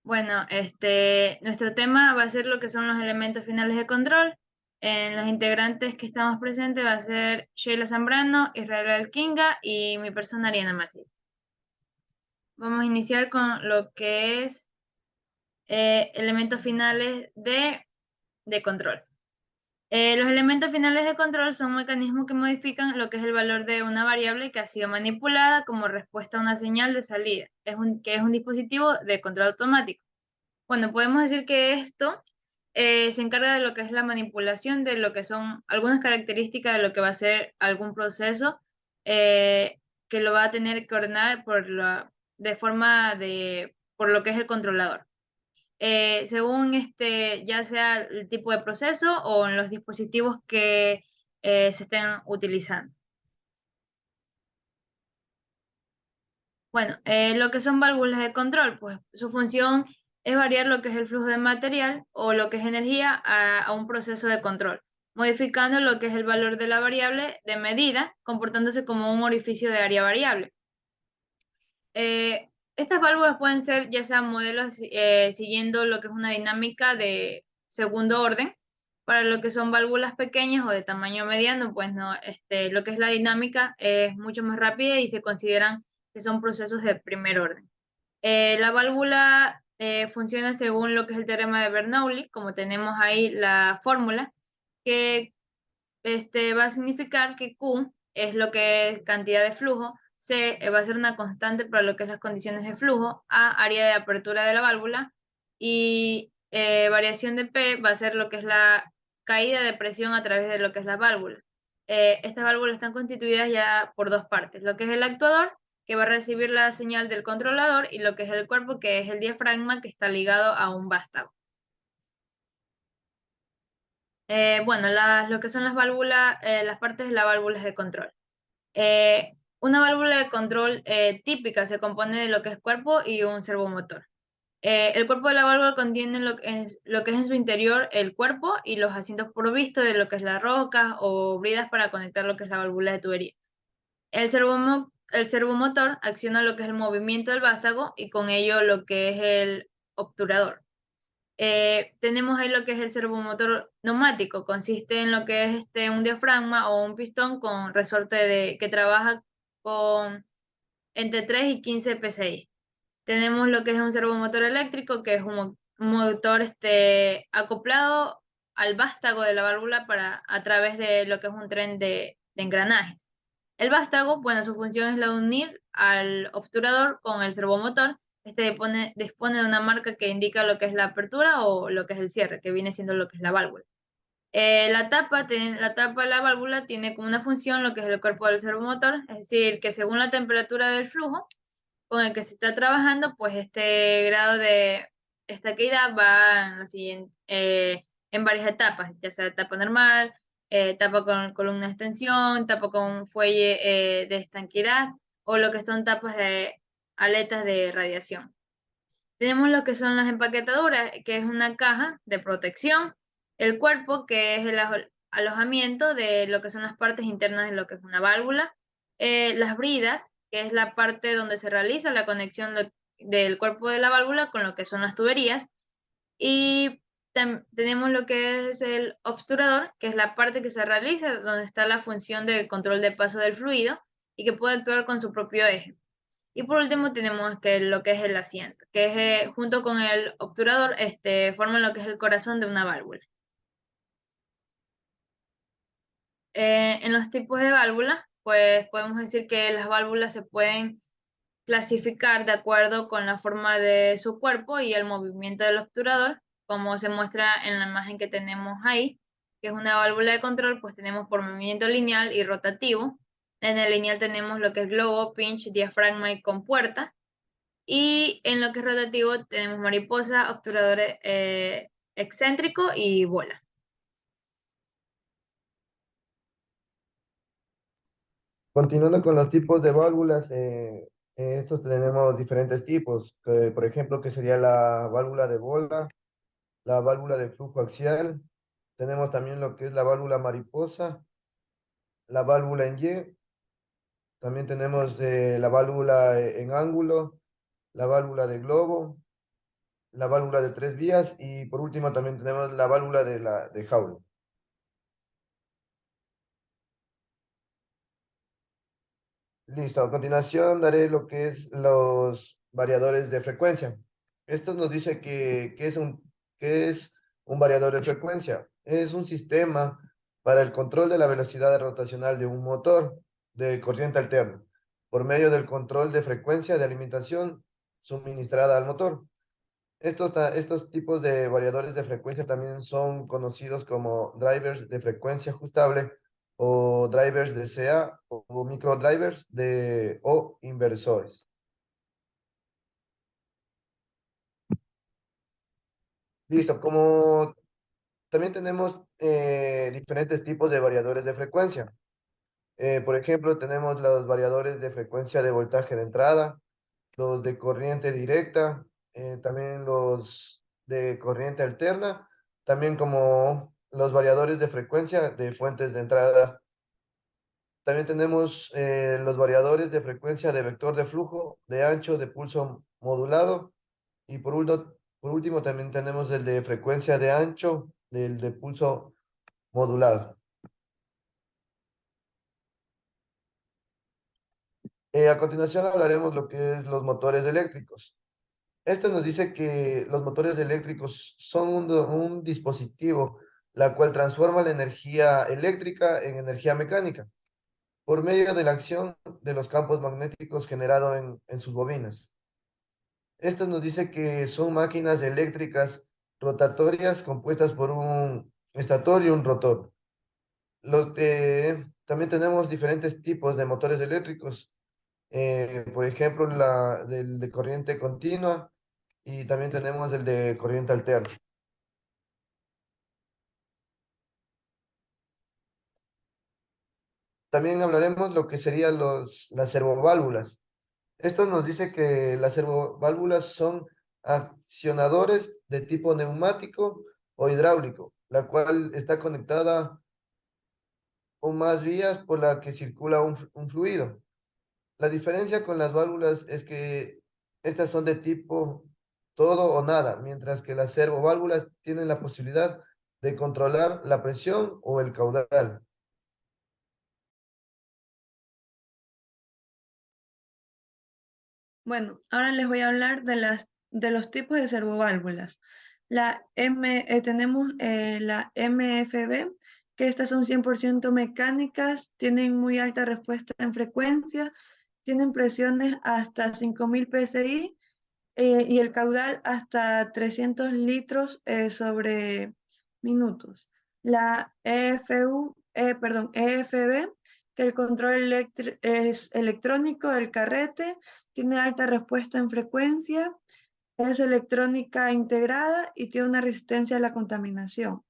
Bueno, nuestro tema va a ser lo que son los elementos finales de control. En los integrantes que estamos presentes va a ser Sheila Zambrano, Israel Alquinga y mi persona Ariana Masi. Vamos a iniciar con lo que es elementos finales de control. Los elementos finales de control son mecanismos que modifican lo que es el valor de una variable que ha sido manipulada como respuesta a una señal de salida, que es un dispositivo de control automático. Bueno, podemos decir que esto se encarga de lo que es la manipulación de lo que son algunas características de lo que va a ser algún proceso eh, que lo va a tener que ordenar de forma por lo que es el controlador. Según ya sea el tipo de proceso o en los dispositivos que se estén utilizando. Bueno, lo que son válvulas de control, pues su función es variar lo que es el flujo de material o lo que es energía a un proceso de control, modificando lo que es el valor de la variable de medida, comportándose como un orificio de área variable. Estas válvulas pueden ser ya sean modelos siguiendo lo que es una dinámica de segundo orden. Para lo que son válvulas pequeñas o de tamaño mediano, pues no, lo que es la dinámica es mucho más rápida y se consideran que son procesos de primer orden. La válvula funciona según lo que es el teorema de Bernoulli, como tenemos ahí la fórmula, que va a significar que Q es lo que es cantidad de flujo, C va a ser una constante para lo que es las condiciones de flujo, A área de apertura de la válvula y variación de P va a ser lo que es la caída de presión a través de lo que es la válvula. Estas válvulas están constituidas ya por dos partes, lo que es el actuador, que va a recibir la señal del controlador, y lo que es el cuerpo, que es el diafragma, que está ligado a un vástago. Bueno, lo que son las válvulas, las partes de las válvulas de control. Una válvula de control típica se compone de lo que es cuerpo y un servomotor. El cuerpo de la válvula contiene lo que es en su interior el cuerpo y los asientos provistos de lo que es las rocas o bridas para conectar lo que es la válvula de tubería. El servomotor acciona lo que es el movimiento del vástago y con ello lo que es el obturador. Tenemos ahí lo que es el servomotor neumático, consiste en lo que es un diafragma o un pistón con resorte que trabaja con entre 3 y 15 psi. Tenemos lo que es un servomotor eléctrico, que es un motor acoplado al vástago de la válvula a través de lo que es un tren de engranajes. El vástago, bueno, su función es la de unir al obturador con el servomotor. Dispone de una marca que indica lo que es la apertura o lo que es el cierre, que viene siendo lo que es la válvula. La tapa de la válvula tiene como una función lo que es el cuerpo del servomotor, es decir, que según la temperatura del flujo con el que se está trabajando, pues este grado de estaquidad va en, en varias etapas, ya sea etapa normal, etapa con columna de extensión, etapa con fuelle de estanquidad o lo que son tapas de aletas de radiación. Tenemos lo que son las empaquetaduras, que es una caja de protección, el cuerpo, que es el alojamiento de lo que son las partes internas de lo que es una válvula, las bridas, que es la parte donde se realiza la conexión del cuerpo de la válvula con lo que son las tuberías, y tenemos lo que es el obturador, que es la parte que se realiza donde está la función de control de paso del fluido y que puede actuar con su propio eje. Y por último tenemos que lo que es el asiento, que es, junto con el obturador, forman lo que es el corazón de una válvula. En los tipos de válvulas, pues podemos decir que las válvulas se pueden clasificar de acuerdo con la forma de su cuerpo y el movimiento del obturador, como se muestra en la imagen que tenemos ahí, que es una válvula de control, pues tenemos por movimiento lineal y rotativo. En el lineal tenemos lo que es globo, pinch, diafragma y compuerta. Y en lo que es rotativo tenemos mariposa, obturador excéntrico y bola. Continuando con los tipos de válvulas, estos tenemos diferentes tipos, por ejemplo, que sería la válvula de bola, la válvula de flujo axial, tenemos también lo que es la válvula mariposa, la válvula en Y, también tenemos la válvula en ángulo, la válvula de globo, la válvula de 3 vías y por último también tenemos la válvula de Joule. Listo, a continuación daré lo que es los variadores de frecuencia. Esto nos dice que es un variador de frecuencia. Es un sistema para el control de la velocidad rotacional de un motor de corriente alterna por medio del control de frecuencia de alimentación suministrada al motor. Estos tipos de variadores de frecuencia también son conocidos como drivers de frecuencia ajustable o drivers de CA o microdrivers o inversores. Listo, como también tenemos diferentes tipos de variadores de frecuencia. Por ejemplo, tenemos los variadores de frecuencia de voltaje de entrada, los de corriente directa, también los de corriente alterna, también como los variadores de frecuencia de fuentes de entrada. También tenemos los variadores de frecuencia de vector de flujo, de ancho, de pulso modulado. Y por último también tenemos el de frecuencia de ancho, del de pulso modulado. A continuación hablaremos lo que es los motores eléctricos. Esto nos dice que los motores eléctricos son un dispositivo la cual transforma la energía eléctrica en energía mecánica por medio de la acción de los campos magnéticos generados en sus bobinas. Esto nos dice que son máquinas eléctricas rotatorias compuestas por un estator y un rotor. También tenemos diferentes tipos de motores eléctricos, por ejemplo, del de corriente continua y también tenemos el de corriente alterna. También hablaremos lo que serían las servoválvulas. Esto nos dice que las servoválvulas son accionadores de tipo neumático o hidráulico, la cual está conectada con más vías por la que circula un fluido. La diferencia con las válvulas es que estas son de tipo todo o nada, mientras que las servoválvulas tienen la posibilidad de controlar la presión o el caudal. Bueno, ahora les voy a hablar de los tipos de servoválvulas. Tenemos la MFB, que estas son 100% mecánicas, tienen muy alta respuesta en frecuencia, tienen presiones hasta 5000 psi y el caudal hasta 300 litros sobre minutos. La EFB, que el control es electrónico del carrete, tiene alta respuesta en frecuencia, es electrónica integrada y tiene una resistencia a la contaminación.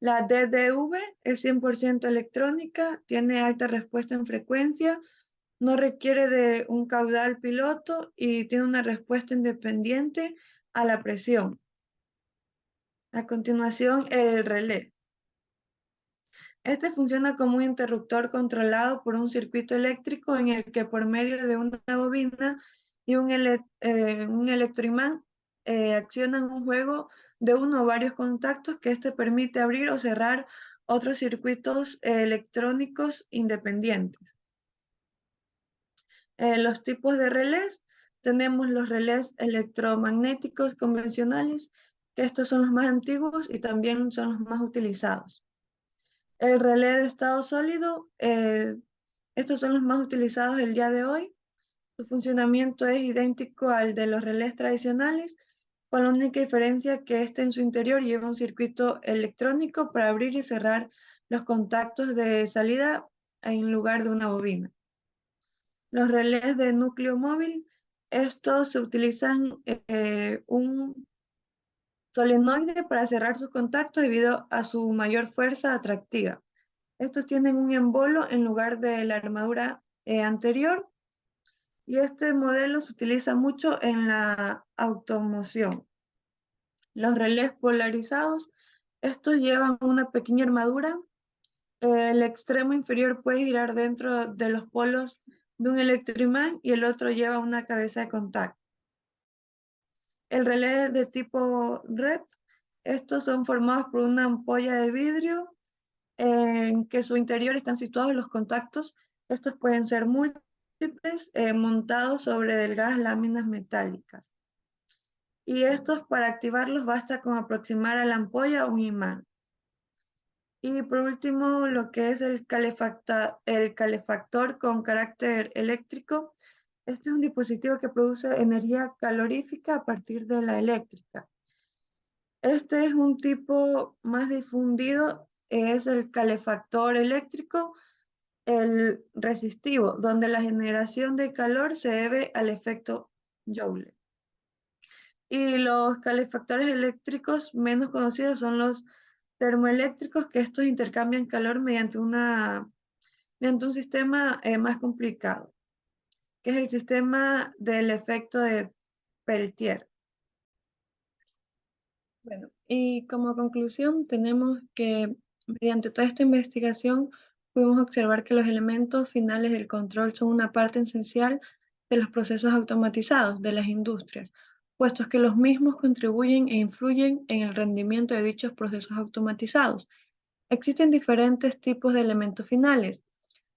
La DDV es 100% electrónica, tiene alta respuesta en frecuencia, no requiere de un caudal piloto y tiene una respuesta independiente a la presión. A continuación, el relé. Este funciona como un interruptor controlado por un circuito eléctrico en el que por medio de una bobina y un electroimán accionan un juego de uno o varios contactos que este permite abrir o cerrar otros circuitos electrónicos independientes. Los tipos de relés, tenemos los relés electromagnéticos convencionales, que estos son los más antiguos y también son los más utilizados. El relé de estado sólido, estos son los más utilizados el día de hoy. Su funcionamiento es idéntico al de los relés tradicionales, con la única diferencia que este en su interior lleva un circuito electrónico para abrir y cerrar los contactos de salida en lugar de una bobina. Los relés de núcleo móvil, estos se utilizan un solenoide para cerrar sus contactos debido a su mayor fuerza atractiva. Estos tienen un embolo en lugar de la armadura anterior y este modelo se utiliza mucho en la automoción. Los relés polarizados, estos llevan una pequeña armadura. El extremo inferior puede girar dentro de los polos de un electroimán y el otro lleva una cabeza de contacto. El relé de tipo red, estos son formados por una ampolla de vidrio en que su interior están situados los contactos. Estos pueden ser múltiples, montados sobre delgadas láminas metálicas. Y estos, para activarlos, basta con aproximar a la ampolla un imán. Y por último, lo que es el calefactor con carácter eléctrico. Este es un dispositivo que produce energía calorífica a partir de la eléctrica. Este es un tipo más difundido, es el calefactor eléctrico, el resistivo, donde la generación de calor se debe al efecto Joule. Y los calefactores eléctricos menos conocidos son los termoeléctricos, que estos intercambian calor mediante un sistema más complicado, que es el sistema del efecto de Peltier. Bueno, y como conclusión tenemos que mediante toda esta investigación pudimos observar que los elementos finales del control son una parte esencial de los procesos automatizados de las industrias, puestos que los mismos contribuyen e influyen en el rendimiento de dichos procesos automatizados. Existen diferentes tipos de elementos finales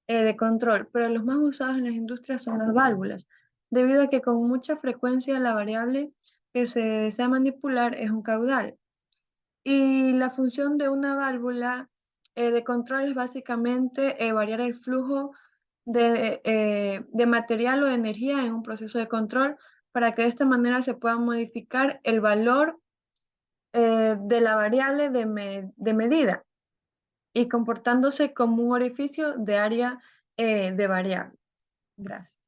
de control, pero los más usados en las industrias son las válvulas, debido a que con mucha frecuencia la variable que se desea manipular es un caudal. Y la función de una válvula de control es básicamente variar el flujo de material o de energía en un proceso de control para que de esta manera se pueda modificar el valor de la variable de medida y comportándose como un orificio de área de variable. Gracias.